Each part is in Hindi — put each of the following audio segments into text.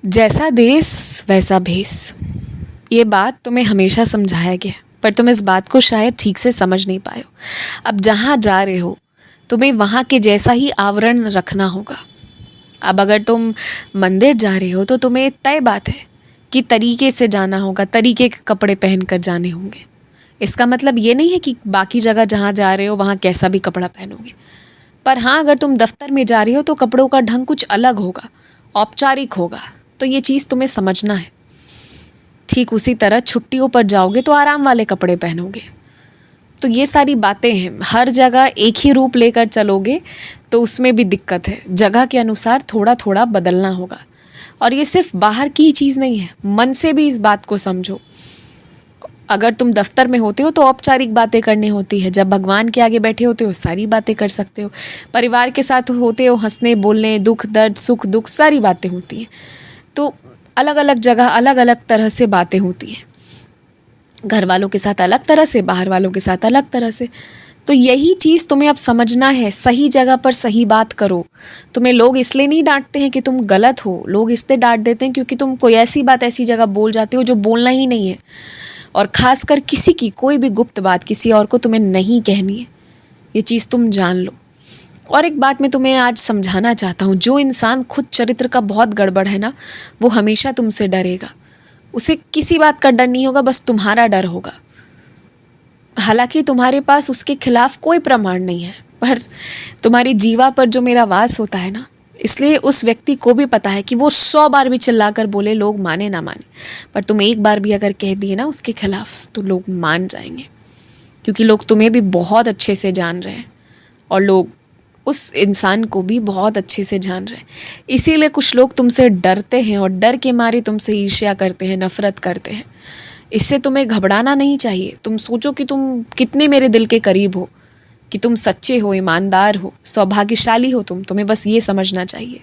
जैसा देश वैसा भेष, ये बात तुम्हें हमेशा समझाया गया पर तुम इस बात को शायद ठीक से समझ नहीं पाए हो। अब जहाँ जा रहे हो तुम्हें वहाँ के जैसा ही आवरण रखना होगा। अब अगर तुम मंदिर जा रहे हो तो तुम्हें तय बात है कि तरीके से जाना होगा, तरीके के कपड़े पहन कर जाने होंगे। इसका मतलब ये नहीं है कि बाकी जगह जहाँ जा रहे हो वहाँ कैसा भी कपड़ा पहनोगे। पर हाँ, अगर तुम दफ्तर में जा रहे हो तो कपड़ों का ढंग कुछ अलग होगा, औपचारिक होगा। तो ये चीज़ तुम्हें समझना है। ठीक उसी तरह छुट्टियों पर जाओगे तो आराम वाले कपड़े पहनोगे। तो ये सारी बातें हैं। हर जगह एक ही रूप लेकर चलोगे तो उसमें भी दिक्कत है। जगह के अनुसार थोड़ा थोड़ा बदलना होगा। और ये सिर्फ बाहर की चीज़ नहीं है, मन से भी इस बात को समझो। अगर तुम दफ्तर में होते हो तो औपचारिक बातें करनी होती है। जब भगवान के आगे बैठे होते हो सारी बातें कर सकते हो। परिवार के साथ होते हो, हंसने बोलने, दुख दर्द सुख दुख सारी बातें होती हैं। तो अलग अलग जगह अलग अलग तरह से बातें होती हैं। घर वालों के साथ अलग तरह से, बाहर वालों के साथ अलग तरह से। तो यही चीज़ तुम्हें अब समझना है। सही जगह पर सही बात करो। तुम्हें लोग इसलिए नहीं डांटते हैं कि तुम गलत हो, लोग इसलिए डांट देते हैं क्योंकि तुम कोई ऐसी बात ऐसी जगह बोल जाते हो जो बोलना ही नहीं है। और ख़ासकर किसी की कोई भी गुप्त बात किसी और को तुम्हें नहीं कहनी है। ये चीज़ तुम जान लो। और एक बात मैं तुम्हें आज समझाना चाहता हूँ, जो इंसान खुद चरित्र का बहुत गड़बड़ है ना, वो हमेशा तुमसे डरेगा। उसे किसी बात का डर नहीं होगा, बस तुम्हारा डर होगा। हालांकि तुम्हारे पास उसके खिलाफ कोई प्रमाण नहीं है, पर तुम्हारी जीवा पर जो मेरा वास होता है ना, इसलिए उस व्यक्ति को भी पता है कि वो 100 बार भी चिल्लाकर बोले, लोग माने ना माने, पर तुम एक बार भी अगर कह दिए ना उसके खिलाफ तो लोग मान जाएंगे। क्योंकि लोग तुम्हें भी बहुत अच्छे से जान रहे हैं और लोग उस इंसान को भी बहुत अच्छे से जान रहे हैं। इसीलिए कुछ लोग तुमसे डरते हैं और डर के मारे तुमसे ईर्ष्या करते हैं, नफरत करते हैं। इससे तुम्हें घबराना नहीं चाहिए। तुम सोचो कि तुम कितने मेरे दिल के करीब हो, कि तुम सच्चे हो, ईमानदार हो, सौभाग्यशाली हो। तुम्हें बस ये समझना चाहिए।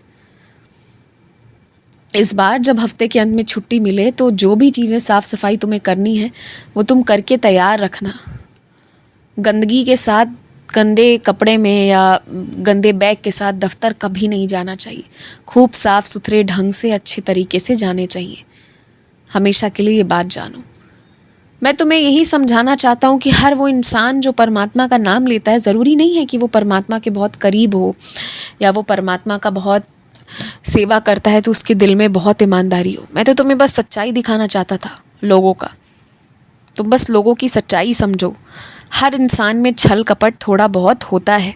इस बार जब हफ्ते के अंत में छुट्टी मिले तो जो भी चीज़ें साफ़ सफाई तुम्हें करनी है वो तुम करके तैयार रखना। गंदगी के साथ, गंदे कपड़े में या गंदे बैग के साथ दफ्तर कभी नहीं जाना चाहिए। खूब साफ़ सुथरे ढंग से अच्छे तरीके से जाने चाहिए। हमेशा के लिए ये बात जानो। मैं तुम्हें यही समझाना चाहता हूँ कि हर वो इंसान जो परमात्मा का नाम लेता है, ज़रूरी नहीं है कि वो परमात्मा के बहुत करीब हो या वो परमात्मा का बहुत सेवा करता है तो उसके दिल में बहुत ईमानदारी हो। मैं तो तुम्हें बस सच्चाई दिखाना चाहता था लोगों का। तुम बस लोगों की सच्चाई समझो। हर इंसान में छल कपट थोड़ा बहुत होता है,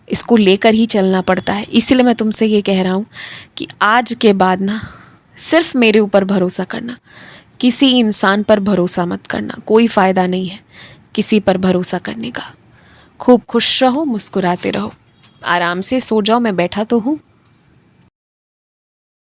इसको लेकर ही चलना पड़ता है। इसीलिए मैं तुमसे ये कह रहा हूँ कि आज के बाद ना सिर्फ मेरे ऊपर भरोसा करना, किसी इंसान पर भरोसा मत करना। कोई फ़ायदा नहीं है किसी पर भरोसा करने का। खूब खुश रहो, मुस्कुराते रहो, आराम से सो जाओ। मैं बैठा तो हूँ।